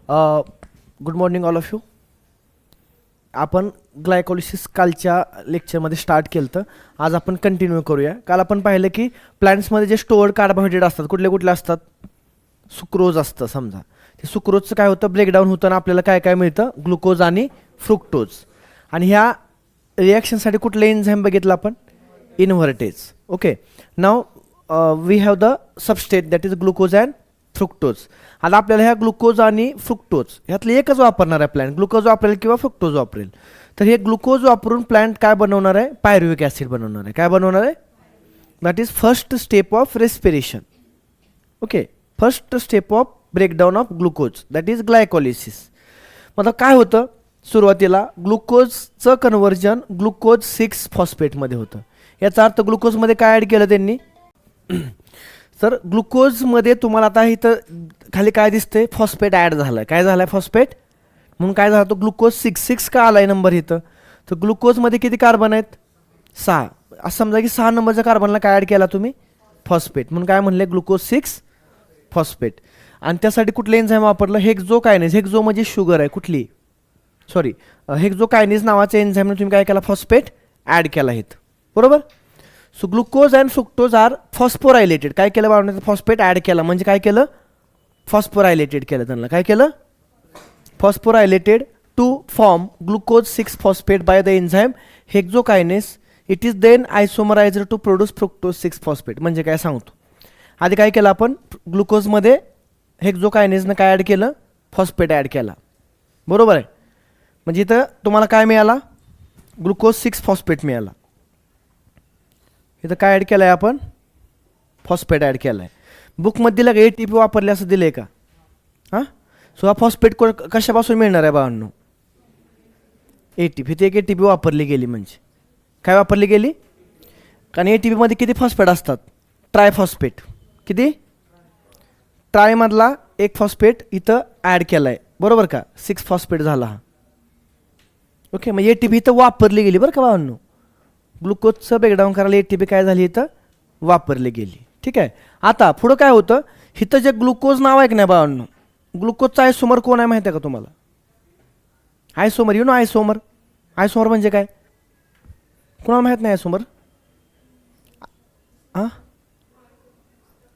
Good morning all of you. आपण glycolysis कालच्या लेक्चरमध्ये स्टार्ट केलं तर आज आपण कंटिन्यू करूया. काल आपण पाहिलं की प्लांट्समध्ये जे स्टोअर्ड कार्बोहायड्रेट असतात कुठले कुठले असतात. सुक्रोज असतं समजा. ते सुक्रोजचं काय होतं ब्रेकडाऊन होतं आणि आपल्याला काय काय मिळतं ग्लुकोज आणि फ्रुक्टोज. आणि ह्या रिॲक्शनसाठी कुठलं एन्झाईम बघितलं आपण invertase. Okay now we have the substrate that is glucose and fructose. आता आपल्याला ह्या ग्लुकोज आणि फ्रुक्टोज ह्यातलं एकच वापरणार आहे प्लॅन्ट. ग्लुकोज वापरेल किंवा फ्रुक्टोज वापरेल. तर हे ग्लुकोज वापरून प्लॅन्ट काय बनवणार आहे पायरुविक ॲसिड बनवणार आहे. काय बनवणार आहे that is first step of respiration. Okay first step of breakdown of glucose that is glycolysis. मग काय होतं सुरुवातीला ग्लुकोजचं कन्व्हर्जन ग्लुकोज 6 फॉस्फेटमध्ये होतं. याचा अर्थ ग्लुकोजमध्ये काय ॲड केलं त्यांनी तर ग्लुकोजमध्ये तुम्हाला आता इथं खाली काय दिसतंय फॉस्फेट ॲड झालं आहे. काय झालं आहे फॉस्फेट म्हणून काय झालं तो ग्लुकोज 6 का आला आहे नंबर इथं. तर ग्लुकोजमध्ये किती कार्बन आहेत 6. असं समजा की 6 नंबरच्या कार्बनला काय ॲड केला तुम्ही फॉस्फेट म्हणून काय म्हणले ग्लुकोज 6 फॉस्फेट. आणि त्यासाठी कुठलं एन्झाईम वापरलं हेक्झोकायनेज. हेक्झो म्हणजे शुगर आहे कुठली सॉरी हेक्झोकायनेज नावाच्या एन्झाईमने तुम्ही काय केला फॉस्फेट ॲड केला आहेत बरोबर. So glucose and fructose are phosphorylated. काय केलं बाळांनो फॉस्फेट ॲड केला म्हणजे काय केलं फॉस्फोरायलेटेड केलं त्यांना. काय केलं phosphorylated to form glucose 6 phosphate by the enzyme hexokinase. It is then isomerized to produce fructose 6 phosphate. म्हणजे काय सांगतो आधी काय केलं आपण ग्लुकोजमध्ये हेक्झोकायनेसनं काय ॲड केलं फॉस्फेट ॲड केला बरोबर आहे. म्हणजे इथं तुम्हाला काय मिळाला ग्लुकोज 6 फॉस्फेट मिळाला. इथं काय ॲड केलं आहे आपण फॉस्फेट ॲड केला आहे. बुकमध्ये दिलं का ATP वापरले असं दिलं आहे का हां. सो हा फॉस्फेट कशापासून मिळणार आहे बाळांनो ATP. ते एक ATP वापरली गेली म्हणजे काय वापरली गेली कारण ATPमध्ये किती फॉस्फेट असतात ट्रायफॉस्फेट. किती ट्रायमधला एक फॉस्फेट इथं ॲड केला आहे बरोबर का 6 फॉस्फेट झाला हा. ओके मग ATP इथं वापरली गेली बरं का बाळांनो. ग्लुकोजचं ब्रेकडाऊन करायला ATP काय झाली इथं वापरली गेली. ठीक आहे. आता पुढं काय होतं इथं जे ग्लुकोज नाव आहे की नाही बाळांनो ग्लुकोजचा आयसोमर कोण आहे माहिती आहे का तुम्हाला आयसोमर यू नो आयसोमर. आयसोमर म्हणजे काय कोणाला माहीत नाही आयसोमर हां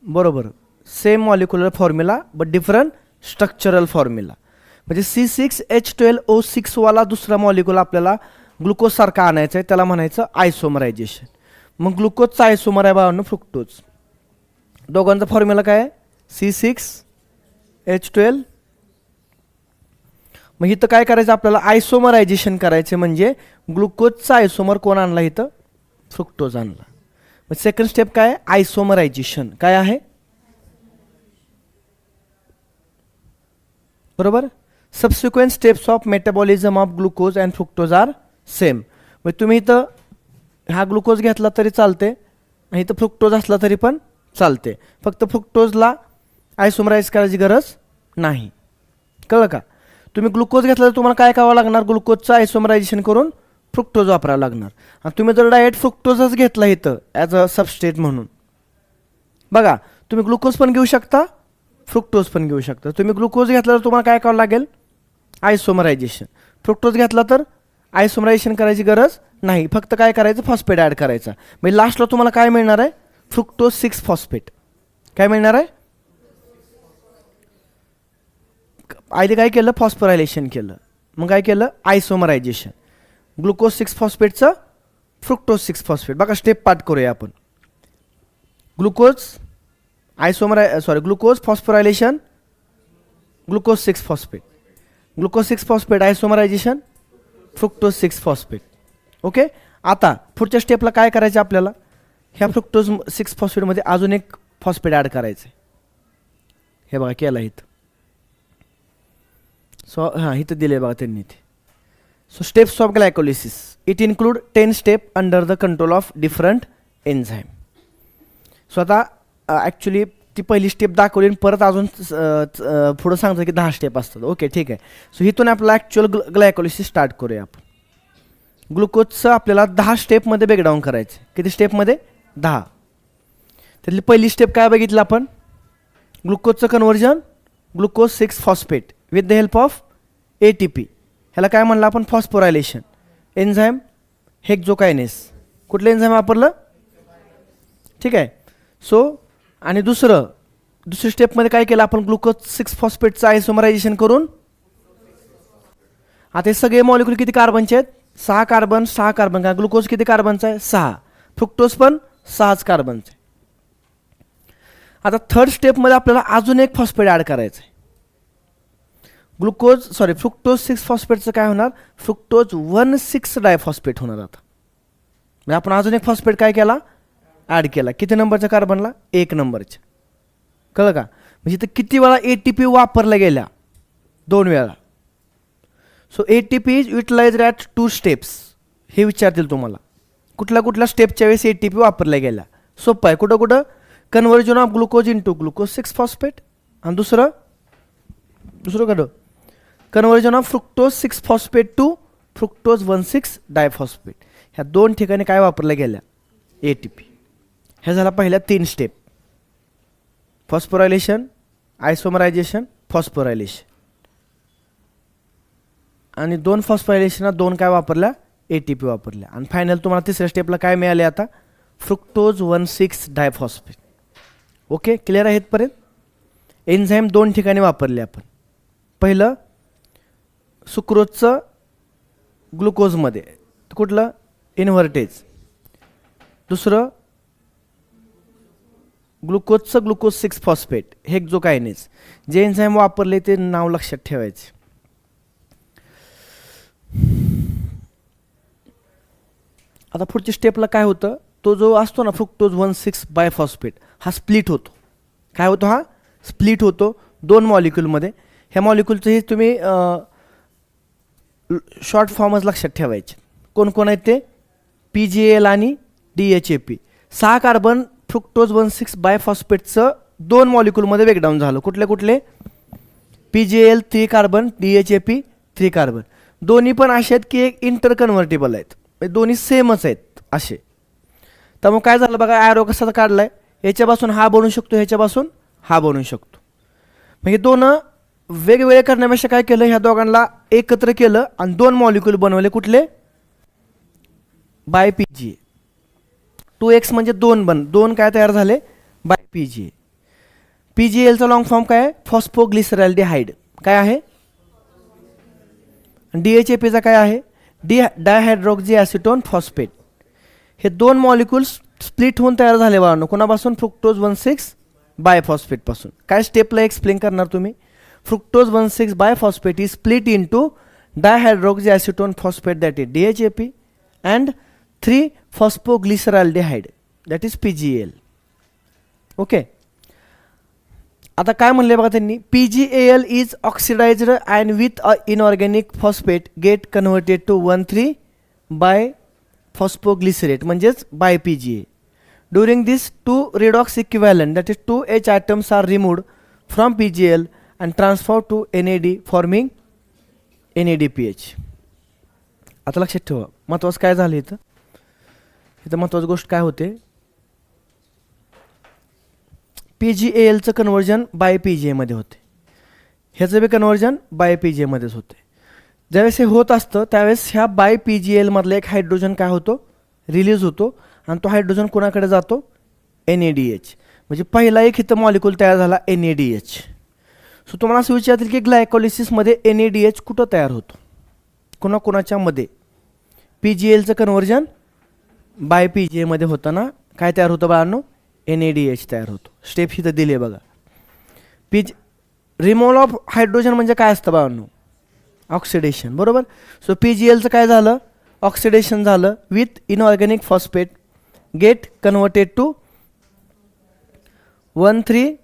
बरोबर same molecular formula but different structural formula. म्हणजे C6H12O6 वाला दुसरा मॉलिक्युल आपल्याला ग्लुकोजसारखा आणायचं आहे त्याला म्हणायचं आयसोमरायझेशन. मग ग्लुकोजचा आयसोमर आहे बाळांनो फ्रुक्टोज. दोघांचा फॉर्म्युला काय आहे C6H12. मग इथं काय करायचं आपल्याला आयसोमरायझेशन करायचे म्हणजे ग्लुकोजचा आयसोमर कोण आणला इथं फ्रुक्टोज आणला. मग सेकंड स्टेप काय आहे आयसोमरायझेशन. काय आहे बरोबर. Subsequent steps of metabolism of glucose and fructose are same. मग तुम्ही इथं हा ग्लुकोज घेतला तरी चालते आणि इथं फ्रुक्टोज असला तरी पण चालते. फक्त फ्रुक्टोजला आयसोमराईज करायची गरज नाही. कळलं का. तुम्ही ग्लुकोज घेतला तर तुम्हाला काय करावं लागणार ग्लुकोजचं आयसोमरायझेशन करून फ्रुक्टोज वापरावं लागणार. आणि तुम्ही जर डायरेक्ट फ्रुक्टोजच घेतला इथं ॲज अ सबस्टेट म्हणून बघा तुम्ही ग्लुकोज पण घेऊ शकता फ्रुक्टोज पण घेऊ शकता. तुम्ही ग्लुकोज घेतला तर तुम्हाला काय करावं लागेल आयसोमरायझेशन. फ्रुक्टोज घेतला तर आयसोमरायझेशन करायची गरज नाही. फक्त काय करायचं फॉस्फेट ॲड करायचा. म्हणजे लास्टला तुम्हाला काय मिळणार आहे फ्रुक्टोज 6 फॉस्फेट. काय मिळणार आहे आधी काय केलं फॉस्फोरायलेशन केलं मग काय केलं आयसोमरायझेशन. ग्लुकोज 6 फॉस्फेटचं फ्रुक्टोज 6 फॉस्फेट. बघा स्टेप पार्ट करूया आपण. Glucose glucose phosphorylation glucose 6 phosphate. Glucose 6 phosphate isomerization fructose 6 phosphate. Okay आता पुढच्या स्टेपला काय करायचं आपल्याला ह्या फ्रुक्टोज 6 फॉस्फेटमध्ये अजून एक फॉस्फेट ॲड करायचं. हे बघा केलं इथं. सो हां इथं दिले बघा त्यांनी इथे. So steps of glycolysis it include 10 step under the control of different enzyme. So आता ॲक्च्युली ती पहिली स्टेप दाखवली आणि परत अजून पुढं सांगतो की 10 स्टेप असतात. ओके ठीक आहे. सो इथून आपल्याला ॲक्च्युअल ग्लायकोलिसिस स्टार्ट करूया आपण. ग्लुकोजचं आपल्याला 10 स्टेपमध्ये ब्रेकडाऊन करायचं. किती स्टेपमध्ये 10. त्यातली पहिली स्टेप काय बघितलं आपण ग्लुकोजचं conversion glucose 6 phosphate with the help of ATP. ह्याला काय म्हणलं आपण? फॉस्फोरायलेशन. Enzyme hexokinase. कुठलं एन्झाईम वापरलं? ठीक आहे. सो आणि दुसरी स्टेपमध्ये काय केलं आपण? ग्लुकोज 6 फॉस्फेटचं आयसोमरायझेशन करून. आता हे सगळे मॉलिक्यूल किती कार्बनचे आहेत? 6 कार्बन 6 कार्बन. का ग्लुकोज किती कार्बनचा आहे? 6. फ्रुक्टोज पण 6च कार्बनचा आहे. आता थर्ड स्टेपमध्ये आपल्याला अजून एक फॉस्फेट ॲड करायचं आहे. फ्रुक्टोज 6 फॉस्फेटचं काय होणार? फ्रुक्टोज 1,6 डायफॉस्फेट होणार. आता म्हणजे आपण अजून एक फॉस्फेट काय केला? ॲड केला. किती नंबरच्या कार्बनला? 1 नंबरच्या. कळलं का? म्हणजे इथं किती वेळा ATP वापरल्या गेल्या? 2 वेळा. So ATP is utilized at 2 steps. हे विचारतील तुम्हाला कुठल्या स्टेपच्या वेळेस ATP वापरल्या गेल्या. सोपं आहे. कुठं? Conversion of glucose into glucose 6 phosphate. आणि दुसरं कुठं? Conversion of fructose 6 phosphate to fructose 1,6 diphosphate. ह्या 2 ठिकाणी काय वापरल्या गेल्या? ATP. ह्या झाला पहिल्या 3 स्टेप. Phosphorylation, आयसोमरायझेशन, phosphorylation. आणि 2 फॉस्फोरायलेशनला 2 काय वापरल्या? ATP वापरल्या. आणि फायनल तुम्हाला तिसऱ्या स्टेपला काय मिळाले आता? Fructose 1,6 diphosphate. ओके, क्लिअर आहे इथपर्यंत? एन्झाईम 2 ठिकाणी वापरले आपण. पहिलं सुक्रोजचं ग्लुकोजमध्ये. कुठलं? इन्व्हर्टेज. दुसरं ग्लुकोजचं ग्लुकोज 6 फॉस्फेट हेक्झोकायनेस. जे एन्झाईम वापरले ते नाव लक्षात ठेवायचे. आता पुढच्या स्टेपला काय होतं? तो जो असतो ना फ्रुक्टोज 1,6 बायफॉस्फेट हा स्प्लिट होतो. काय होतो? हा स्प्लिट होतो 2 मॉलिक्यूलमध्ये. ह्या मॉलिक्यूलचं हे तुम्ही शॉर्ट फॉर्मच लक्षात ठेवायचे. कोण आहेत ते? PGAL आणि DHAP. 6 कार्बन फ्रुक्टोज 1,6 बायफॉस्फेटचं 2 मॉलिक्यूलमध्ये ब्रेकडाऊन झालं. कुठले? PGAL 3 carbon, DHAP 3 carbon. दोन्ही पण असे आहेत की एक इंटर कन्व्हर्टेबल आहेत. दोन्ही सेमच आहेत असे. त्यामुळे काय झालं बघा? ॲरो कसा काढलाय? ह्याच्यापासून हा बनवू शकतो, ह्याच्यापासून हा बनवू शकतो. मग हे 2 वेगवेगळे करण्यापेक्षा काय केलं? ह्या दोघांना एकत्र केलं आणि 2 मॉलिक्यूल बनवले. कुठले? Bye PGA. 2x म्हणजे 2 काय तयार झाले? By PGA. PGALचा लॉंग फॉर्म काय आहे? फॉस्फोग्लिसरॅल्डिहाइड. काय आहे? DHAPचा काय आहे? Dihydroxy acetone phosphate. हे 2 मॉलिक्यूल्स स्प्लिट होऊन तयार झाले बाळांनो. कोणापासून? फ्रुक्टोज 1,6 बायफॉस्फेटपासून. काय स्टेपला एक्सप्लेन करणार तुम्ही? Fructose 1,6 biphosphate is split into dihydroxy acetone phosphate that is DHAP and 3 phosphoglyceraldehyde that is PGAL. Okay. आता काय म्हणले बघा त्यांनी? PGAL is oxidized and with a inorganic phosphate get converted to 1,3 bye phosphoglycerate म्हणजेच bye PGA. During this 2 redox equivalent that is 2H atoms are removed from PGL and transferred to NAD forming NADPH. आता लक्षात ठेवा महत्त्वाचं काय झालं इथं महत्त्वाची गोष्ट काय होते? PGALचं कन्व्हर्जन बाय PGA मध्ये होते. ह्याचं बी कन्व्हर्जन बाय PGA मध्येच होते. ज्यावेळेस हे होत असतं त्यावेळेस ह्या बाय PGAL मधला एक हायड्रोजन काय होतो? रिलीज होतो आणि तो हायड्रोजन कोणाकडे जातो? NADH. म्हणजे पहिला एक इथं मॉलिक्यूल तयार झाला NADH. सो तुम्हाला असं विचारतील की ग्लायकोलिसिसमध्ये NADH कुठं तयार होतो? कोणाच्या मध्ये? PGALचं कन्व्हर्जन बाय PGA मध्ये होताना काय तयार होतं बाळांनो? NADH तयार होतो. स्टेप इथं दिली आहे बघा. रिमूव्हल ऑफ हायड्रोजन म्हणजे काय असतं बाळांनो? ऑक्सिडेशन. बरोबर. सो PGALचं काय झालं? ऑक्सिडेशन झालं with inorganic phosphate get converted to 1,3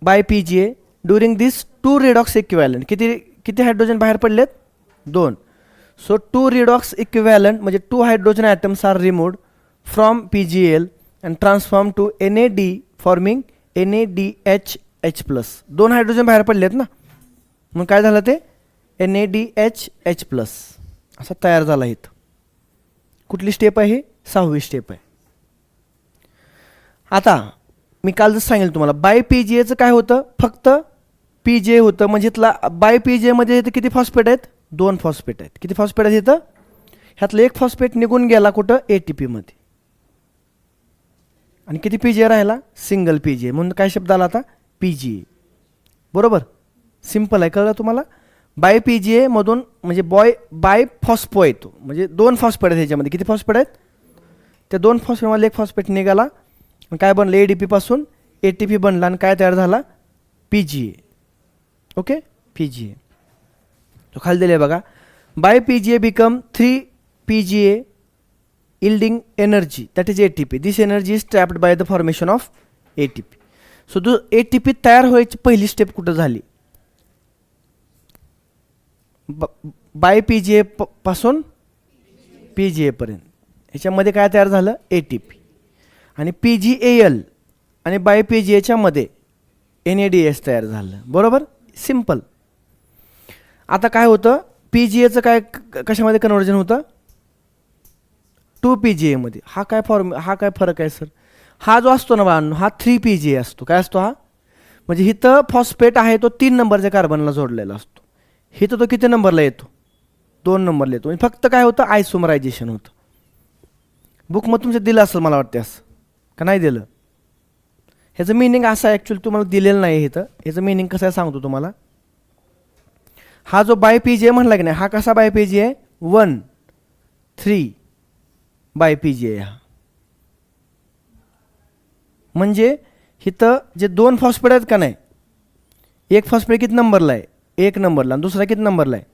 bi PGA. During this 2 redox equivalent. किती हायड्रोजन बाहेर पडलेत? 2. सो 2 redox equivalent म्हणजे 2 hydrogen atoms are removed from PGAL and transform to NAD forming NADHH+. 2 hydrogen बाहेर पडलेत ना, मग काय झालं ते? NADHH+ असा तयार झाला इथं. कुठली स्टेप आहे? 6वी स्टेप आहे. आता मी काल जसं सांगितलं तुम्हाला बाय PGAचं काय होतं? फक्त पी जे होतं म्हणजे इथला बाय पी जेमध्ये इथं किती फॉस्फेट आहेत? 2 फॉस्फेट आहेत. किती फॉस्फेट आहेत इथं? ह्यातलं एक फॉस्फेट निघून गेला कुठं? ATPमध्ये. आणि किती पी जे राहिला? सिंगल पी जे. म्हणून काय शब्द आला आता? P G. बरोबर, सिम्पल आहे. कळलं तुम्हाला? बाय पी जी एमधून म्हणजे बाय फॉस्फो येतो, म्हणजे 2 फॉस्फेट आहेत ह्याच्यामध्ये. किती फॉस्फेट आहेत? त्या 2 फॉस्फेटमध्ये एक फॉस्फेट निघाला आणि काय बनलं? ADP पासून ATP बनला आणि काय तयार झाला? PGA. Okay, PGA. तो खाली दिले बघा. Bi PGA become 3 PGA yielding energy, that is ATP. This energy is trapped by the formation of ATP. So ATP तयार व्हायची पहिली स्टेप कुठं झाली? बाय PGA पासून PGA पर्यंत. ह्याच्यामध्ये काय तयार झालं? ATP. आणि PGAL आणि बाय PGAच्या मध्ये NADH तयार झालं. बरोबर, सिम्पल. आता काय होतं? PGAचं काय कशामध्ये कन्व्हर्जन होतं? 2 PGA मध्ये. हा काय फरक आहे सर? हा जो असतो ना बाळांनो, हा 3 PGA असतो. काय असतो हा? म्हणजे इथं फॉस्फेट आहे तो 3 नंबरच्या कार्बनला जोडलेला असतो. इथं तो किती नंबरला येतो? 2 नंबरला येतो. म्हणजे फक्त काय होतं? आयसोमरायझेशन होतं. बुकमध्ये तुमचं दिलं असेल मला वाटतं असं, का नाही दिलं? ह्याचं मिनिंग असं आहे, ॲक्च्युली तुम्हाला दिलेलं नाही इथं. ह्याचं मिनिंग कसं आहे सांगतो तुम्हाला. हा जो बाय PGA म्हणला की नाही, हा कसा बाय PGA? 1 3 bye PGA. हा म्हणजे इथं जे 2 फॉस्फेट आहेत का नाही, एक फॉस्फेट किती नंबरला आहे? 1 नंबरला. आणि दुसरा किती नंबरला आहे?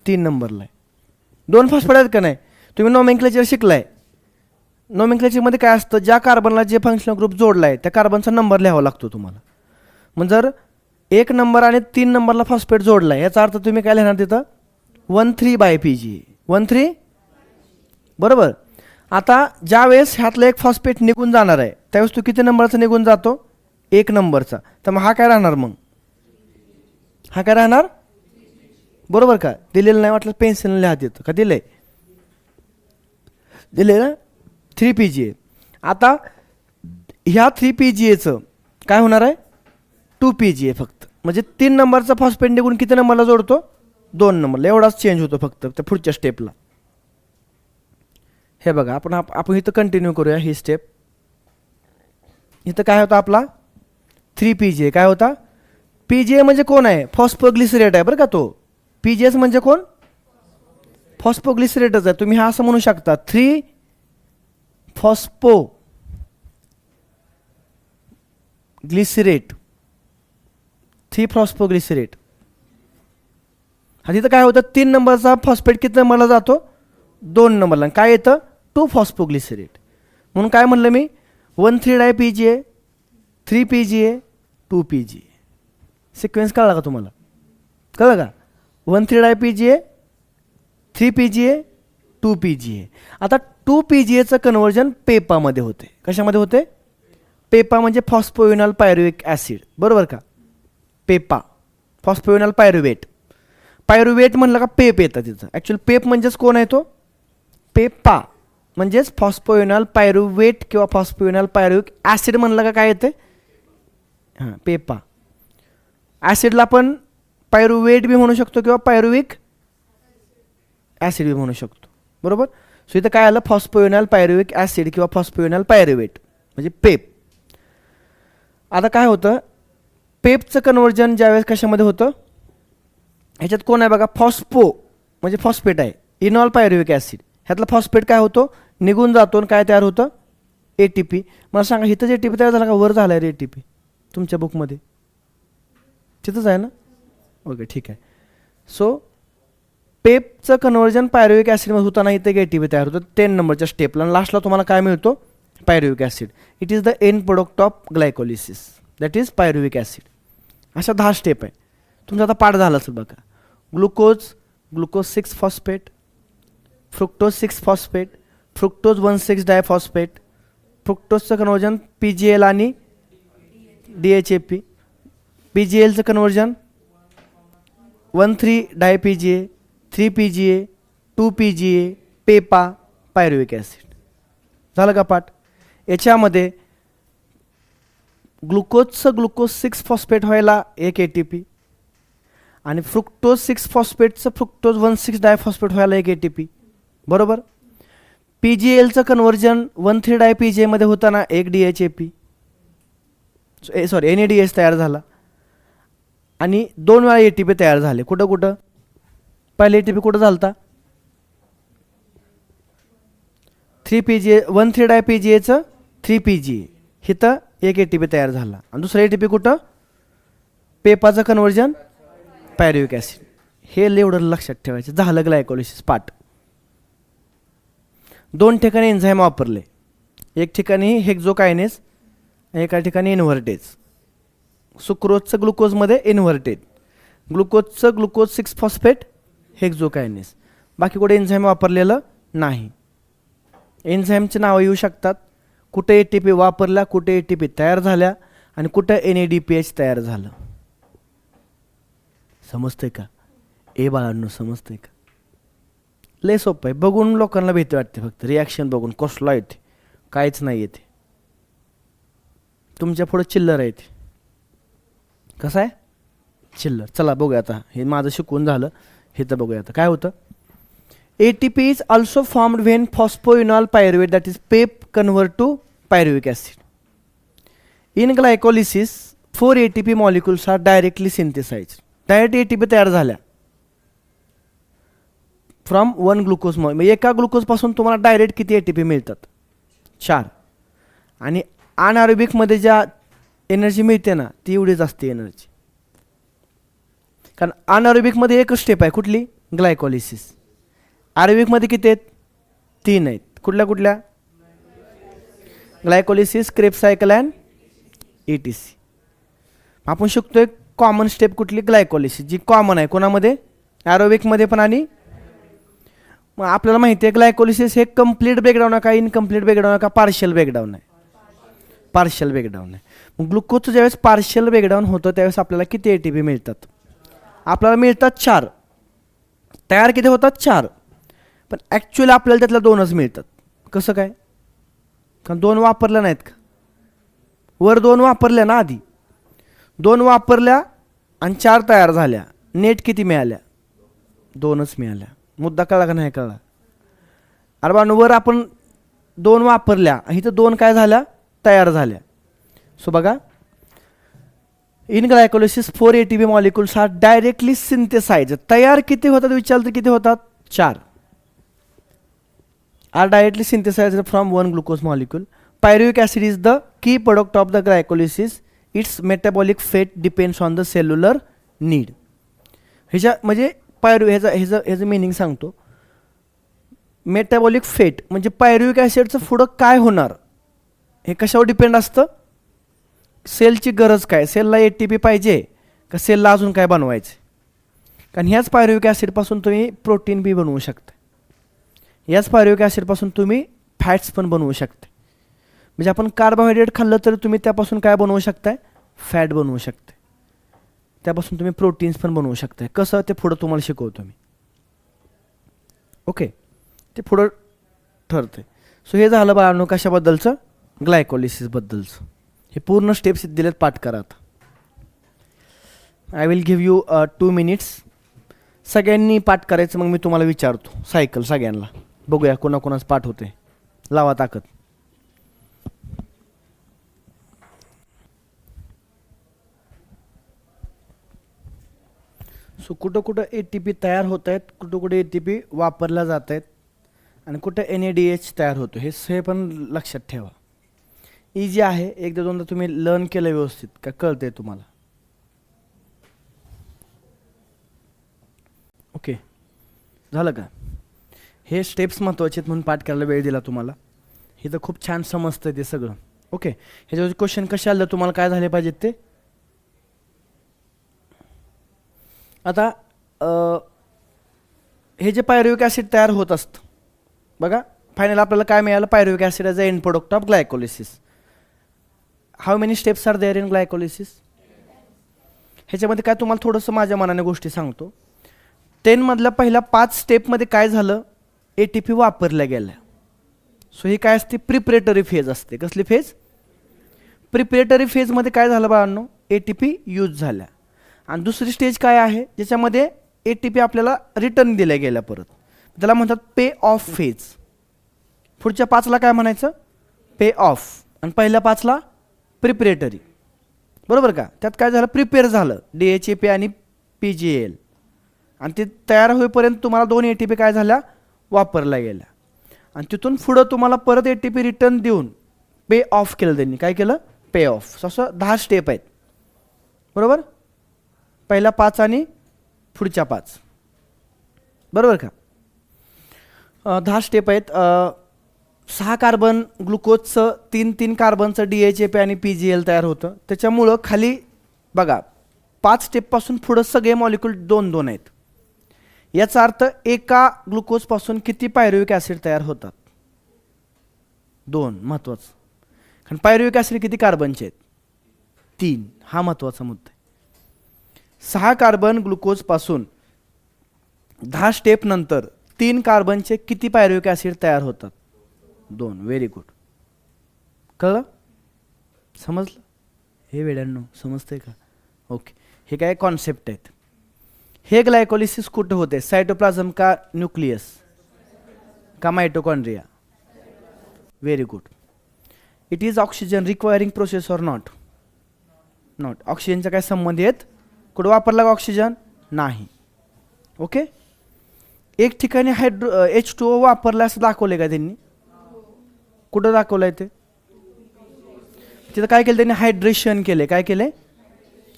3 नंबरला आहे. 2 फॉस्फेट आहेत का नाही? तुम्ही नोमेनक्लेचर शिकलाय. नोमेनक्लेचरमध्ये काय असतं? ज्या कार्बनला जे फंक्शनल ग्रुप जोडला आहे त्या कार्बनचा नंबर लिहावा लागतो तुम्हाला. मग जर 1 नंबर आणि 3 नंबरला फॉस्फेट जोडला आहे, याचा अर्थ तुम्ही काय लिहिणार तिथं? 1 3 बाय PGA. 1 3. बरोबर. आता ज्या वेळेस ह्यातला एक फॉस्फेट निघून जाणार आहे, त्यावेळेस तो किती नंबरचा निघून जातो? 1 नंबरचा. तर मग हा काय राहणार? मग हा काय राहणार? बरोबर का? दिलेलं नाही वाटलं पेन्सिल लिहा तिथं. का दिलंय? दिले ना? 3 PGA. आता ह्या 3 PGAचं काय होणार आहे? 2 PGA फक्त. म्हणजे 3 नंबरचा फॉस्फेट निघून किती नंबरला जोडतो? 2 नंबरला. एवढाच चेंज होतो फक्त त्या पुढच्या स्टेपला. हे बघा, आपण इथं कंटिन्यू करूया ही स्टेप. इथं काय होतं आपला? 3 PGA. काय होता? PGA म्हणजे कोण आहे? फॉस्फोग्लिसरेट आहे बरं का तो. PGS म्हणजे कोण? फॉस्फोग्लिसरेटच आहे. तुम्ही हा असं म्हणू शकता 3 फॉस्फोग्लिसरेट. 3 फॉस्फोग्लिसरेट. हा तिथं काय होतं? 3 नंबरचा फॉस्फेट किती नंबरला जातो? 2 नंबरला. काय येतं? 2 फॉस्फोग्लिसरेट. म्हणून काय म्हणलं मी? 1 3 di PGA, 3 PGA, 2 PGA. Sequence कळला का तुम्हाला? कळलं का? 1 3 डाय PGA, 3 PGA, 2 PGA. आता 2 PGAचं कन्व्हर्जन पेपामध्ये होते. कशामध्ये होते? पेपा म्हणजे फॉस्फोइनॉल पायरुविक ॲसिड. बरोबर का? Peppa, phosphoenol pyruvate. पायरुवेट म्हणलं का पेप येतं तिथं. ॲक्च्युअली पेप म्हणजेच कोण आहे तो? पेपा म्हणजेच फॉस्फोइनॉल पायरुवेट किंवा फॉस्फोइनॉल पायरुविक ॲसिड म्हणलं का काय येते? हां, पेपा. ॲसिडला आपण पायरुवेट बी म्हणू शकतो किंवा पायरुविक ॲसिड बी म्हणू शकतो. बरोबर. सो इथं काय आलं? फॉस्फोइनॉल पायरुविक ॲसिड किंवा फॉस्फोइनॉल पायरुवेट म्हणजे पेप. आता काय होतं? पेपचं कन्व्हर्जन ज्यावेळेस कशामध्ये होतं? ह्याच्यात कोण आहे बघा? फॉस्फो म्हणजे फॉस्फेट आहे. Enol pyruvic acid. ह्यातला फॉस्फेट काय होतो? निघून जातो आणि काय तयार होतं? ATP. मला सांगा, इथं जे ATP तयार झाला का वर झाला आहे ATP तुमच्या बुकमध्ये? तिथंच आहे ना? ओके, ठीक आहे. सो पेपचं कन्व्हर्जन पायरुविक ॲसिडमध्ये होताना इथे ATP तयार होतं 10 नंबरच्या स्टेपला. आणि लास्टला तुम्हाला काय मिळतो? Pyruvic acid. It is the end product of glycolysis, that is pyruvic acid. अशा 10 स्टेप आहे. तुमचा आता पाठ झाला असेल बघा. Glucose 6 phosphate, fructose 6 phosphate, fructose 1 6 diphosphate, फ्रुक्टोजचं कन्व्हर्जन PGL आणि DHAP, PGLचं conversion 1 3 di PGA, 3 PGA, 2 PGA, पेपा, पायरुविक ॲसिड. झालं का पाठ? याच्यामध्ये ग्लुकोज 6 फॉस्फेट व्हायला एक ATP, आणि फ्रुक्टोज 6 फॉस्फेटचं फ्रुक्टोज 1,6 डायफॉस्फेट व्हायला एक ATP, बरोबर. PGLचं कन्व्हर्जन 1,3 डाय PGAमध्ये होताना एक DHAP सॉरी NADH तयार झाला आणि 2 वेळा ATP तयार झाले. कुठं कुठं पहिले ATP कुठं झालता 3 PGA 1,3 डाय PGAचं 3 PGA इथं एक ATP तयार झाला आणि दुसरा ATP कुठं पेपाचं कन्व्हर्जन पायरुविक ॲसिड. हे एवढं लक्षात ठेवायचं. झालं ग्लायकोलिसिस पार्ट. 2 ठिकाणी एन्झाईम वापरले, एक ठिकाणी हेक्झोकायनेस, एका ठिकाणी इन्व्हर्टेज. सुक्रोजचं ग्लुकोजमध्ये इन्व्हर्टेज, ग्लुकोजचं ग्लुकोज 6 फॉस्फेट हेक्झोकायनेस. बाकी कुठे एन्झाईम वापरलेलं नाही. एन्झाईमचे नावं येऊ शकतात, कुठे ATP वापरला, कुठे ATP तयार झाल्या आणि कुठे NADPH तयार झालं. समजतंय का बाळांनो, समजतंय का? लय सोपं आहे. बघून लोकांना भीती वाटते, फक्त रिॲक्शन बघून कसला येते, काहीच नाही येते. तुमच्या पुढे चिल्लर आहे ते. कसं आहे चिल्लर. चला बघूया आता, हे माझं शिकवून झालं, हे तर बघूया आता काय होतं. ATP is also formed when phosphoenol pyruvate, that is PEP, convert to pyruvic acid. In glycolysis 4 ATP molecules are directly synthesized. Direct ATP तयार झाल्या फ्रॉम 1 ग्लुकोज. मग एका ग्लुकोजपासून तुम्हाला डायरेक्ट किती ATP मिळतात 4. आणि अनएरोबिकमध्ये ज्या एनर्जी मिळते ना ती एवढीच असते एनर्जी. कारण अनएरोबिकमध्ये एकच स्टेप आहे, कुठली ग्लायकोलिसिस. एरोबिकमध्ये किती आहेत 3 आहेत. कुठल्या कुठल्या glycolysis, Krebs cycle and ETC. आपण शिकतोय कॉमन स्टेप कुठली ग्लायकोलिसिस, जी कॉमन आहे कोणामध्ये एरोबिकमध्ये पण. आणि मग आपल्याला माहिती आहे ग्लायकोलिसिस हे कंप्लीट ब्रेकडाऊन आहे का इनकम्प्लीट ब्रेकडाऊन आहे का पार्शियल ब्रेकडाऊन आहे. पार्शियल ब्रेकडाऊन आहे. मग ग्लुकोजचं ज्यावेळेस पार्शियल ब्रेकडाऊन होतं त्यावेळेस आपल्याला किती ATP मिळतात, आपल्याला मिळतात 4. तयार किती होतात 4, पण ॲक्च्युअली आपल्याला त्यातल्या 2च मिळतात. कसं काय, कारण 2 वापरल्या नाहीत का, वर 2 वापरल्या ना, आधी 2 वापरल्या आणि 4 तयार झाल्या. नेट किती मिळाल्या 2च मिळाल्या. मुद्दा कळला का नाही कळला. अरे बा वर आपण 2 वापरल्या, इथं 2 काय झाल्या तयार झाल्या. सो बघा, in glycolysis 4 ATP molecules are directly synthesize. तयार किती होतात विचारलं तर किती होतात 4. Are directly synthesized from 1 glucose molecule. Pyruvic acid is the key product of the glycolysis. Its metabolic fate depends on the cellular need. ह्याच्या म्हणजे ह्याचं मिनिंग सांगतो. मेटाबॉलिक फेट म्हणजे पायरुविक ॲसिडचं पुढं काय होणार हे कशावर डिपेंड असतं, सेलची गरज काय, सेलला ATP पाहिजे का सेलला अजून काय बनवायचं. कारण ह्याच पायरुविक ॲसिडपासून तुम्ही प्रोटीन बी बनवू शकता, याच पायरुविक ॲसिडपासून तुम्ही फॅट्स पण बनवू शकता. म्हणजे आपण कार्बोहायड्रेट खाल्लं तर तुम्ही त्यापासून काय बनवू शकताय, फॅट बनवू शकता. त्यापासून तुम्ही प्रोटीन्स पण बनवू शकताय. कसं ते पुढं तुम्हाला शिकवतो मी. ओके, ते पुढं ठरते. सो हे झालं बाळांनो कशाबद्दलचं, ग्लायकोलिसिसबद्दलचं. हे पूर्ण स्टेप्स दिलेत, पाठ करा आता. I will give you 2 minutes. सगळ्यांनी पाठ करायचं, मग मी तुम्हाला विचारतो सायकल सगळ्यांना. बघूया कोणाकोणाच पाठ होते. लावा ताकद. सो कुठं कुठं ATP तयार होत आहेत, कुठं कुठे ATP वापरल्या जात आहेत आणि कुठं NADH तयार होतो, हे पण लक्षात ठेवा. इजी आहे, एकदा दोनदा तुम्ही लर्न केलं व्यवस्थित का कळतंय तुम्हाला. ओके, झालं का. हे स्टेप्स महत्त्वाचे आहेत म्हणून पाठ करायला वेळ दिला तुम्हाला. हे तर खूप छान समजतं ते सगळं. ओके, ह्याच्यावर क्वेश्चन कसे आले तुम्हाला काय झाले पाहिजेत ते. आता हे जे पायरुविक ॲसिड तयार होत असतं बघा, फायनल आपल्याला काय मिळालं, pyruvic acid as a end product of glycolysis. How many steps are there in glycolysis. ह्याच्यामध्ये काय तुम्हाला थोडंसं माझ्या मनाने गोष्टी सांगतो. 10 मधल्या पहिल्या 5 स्टेपमध्ये काय झालं, ATP वापरल्या गेल्या. सो ही काय असते, प्रिपरेटरी फेज असते. कसली फेज, प्रिपरेटरी फेजमध्ये काय झालं बाळांनो, ATP यूज झाल्या. आणि दुसरी स्टेज काय आहे ज्याच्यामध्ये ATP आपल्याला रिटर्न दिल्या गेल्या परत, त्याला म्हणतात पे ऑफ फेज. पुढच्या 5ला काय म्हणायचं, पे ऑफ, आणि पहिल्या 5ला प्रिपरेटरी. बरोबर का. त्यात काय झालं, प्रिपेअर झालं DHAP आणि PGAL, आणि ते तयार होईपर्यंत तुम्हाला 2 ATP काय झाल्या, वापरल्या गेल्या, आणि तिथून पुढं तुम्हाला परत ATP रिटर्न देऊन पे ऑफ केलं त्यांनी. काय केलं, पे ऑफ. असं 10 स्टेप आहेत. बरोबर. पहिल्या 5 आणि पुढच्या 5. बरोबर का. 10 स्टेप आहेत. 6 कार्बन ग्लुकोजचं 3 कार्बनचं DHAP आणि PGL तयार होतं. त्याच्यामुळं खाली बघा 5 स्टेपपासून पुढं सगळे मॉलिक्यूल 2-2 आहेत. याचा अर्थ एका ग्लुकोजपासून किती पायरुविक ॲसिड तयार होतात, 2. महत्त्वाचं. कारण पायरुविक ॲसिड किती कार्बनचे आहेत, 3. हा महत्त्वाचा मुद्दा आहे. 6 कार्बन ग्लुकोजपासून 10 स्टेप नंतर 3 कार्बनचे किती पायरुविक ॲसिड तयार होतात, 2. Very good. कळलं, समजलं. हे वेड्यांनो समजतंय का. ओके. हे काय कॉन्सेप्ट आहेत. हे ग्लायकोलिसिस कुठं होते, सायटोप्लाझम का न्यूक्लियस का mitochondria. Very good. It is oxygen requiring process or not, not. ऑक्सिजनचा काय संबंध आहेत, कुठं वापरला का ऑक्सिजन, नाही. ओके. एक ठिकाणी H2O वापरला असं दाखवले का त्यांनी, कुठं दाखवलं आहे ते, तिथं काय केलं त्यांनी, हायड्रेशन केले. काय केले,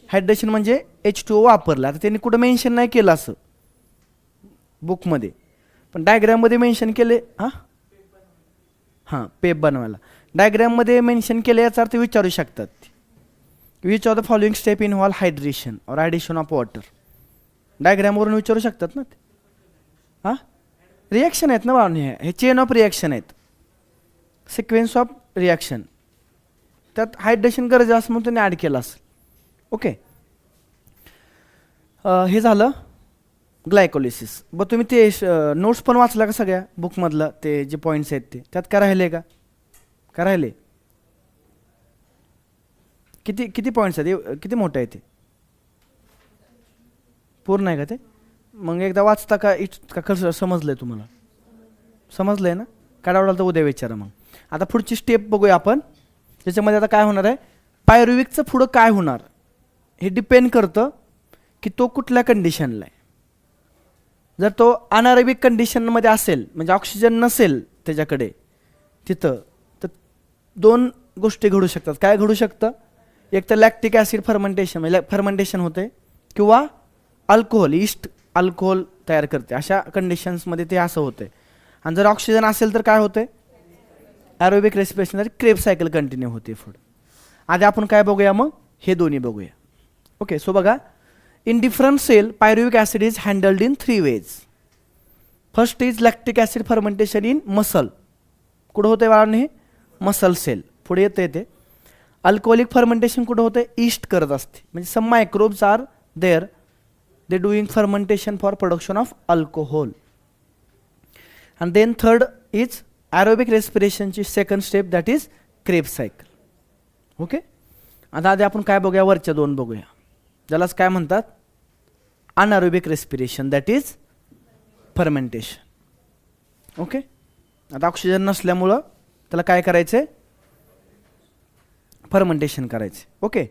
हायड्रेशन म्हणजे H2O वापरला. आता त्यांनी कुठं मेन्शन नाही केलं असं बुकमध्ये, पण डायग्राममध्ये मेन्शन केले. हां पेप बनवायला डायग्राममध्ये मेन्शन केले. याचा अर्थ विचारू शकतात, which of the following step involve hydration और ॲडिशन ऑफ वॉटर. डायग्रामवरून विचारू शकतात ना ते. रिॲक्शन आहेत ना बाळांनो, हे चेन ऑफ रिॲक्शन आहेत, सिक्वेन्स ऑफ रिॲक्शन. त्यात हायड्रेशन गरजेचं असं म्हणून त्यांनी ॲड केलं असेल. ओके. हे झालं ग्लायकोलिसिस. बरं तुम्ही ते नोट्स पण वाचला का सगळ्या बुकमधलं, ते जे पॉईंट्स आहेत ते त्यात काय राहिले का, काय राहिले, किती किती पॉईंट्स आहेत, किती मोठं आहे ते, पूर्ण आहे का ते. मग एकदा वाचता का, का कसं समजलंय तुम्हाला, समजलंय ना. काढावं तर उद्या विचारा. मग आता पुढची स्टेप बघूया आपण. त्याच्यामध्ये आता काय होणार आहे, पायरुविकचं पुढं काय होणार हे डिपेंड करतं की तो कुठल्या कंडिशनला आहे. जर तो अनारोबिक कंडिशनमध्ये असेल, म्हणजे ऑक्सिजन नसेल त्याच्याकडे तिथं, तर 2 गोष्टी घडू शकतात. काय घडू शकतं, एक तर लॅक्टिक ॲसिड फर्मेंटेशन, म्हणजे फर्मेंटेशन होते, किंवा अल्कोहोल, ईस्ट अल्कोहोल तयार करते. अशा कंडिशन्समध्ये ते असं होते. आणि जर ऑक्सिजन असेल तर काय होते, aerobic respiration, Krebs cycle continue होते पुढे. आधी आपण काय बघूया, मग हे दोन्ही बघूया. ओके. सो बघा, in different cell pyruvic acid is handled in 3 ways. First is lactic acid fermentation in muscle. कुठं होते बाळांनो, हे मसल सेल. पुढे येते ते अल्कोहोलिक फर्मेंटेशन कुठं होते, ईस्ट करत असते. म्हणजे some microbes are there, they doing fermentation for production of alcohol. And then third is aerobic रेस्पिरेशनची second step, that is Krebs cycle. Okay. आता आधी आपण काय बघूया, वरच्या 2 बघूया. ज्यालाच काय म्हणतात, anaerobic respiration, that is fermentation. Okay. आता ऑक्सिजन नसल्यामुळं त्याला काय करायचं, फर्मेंटेशन करायचे. ओके.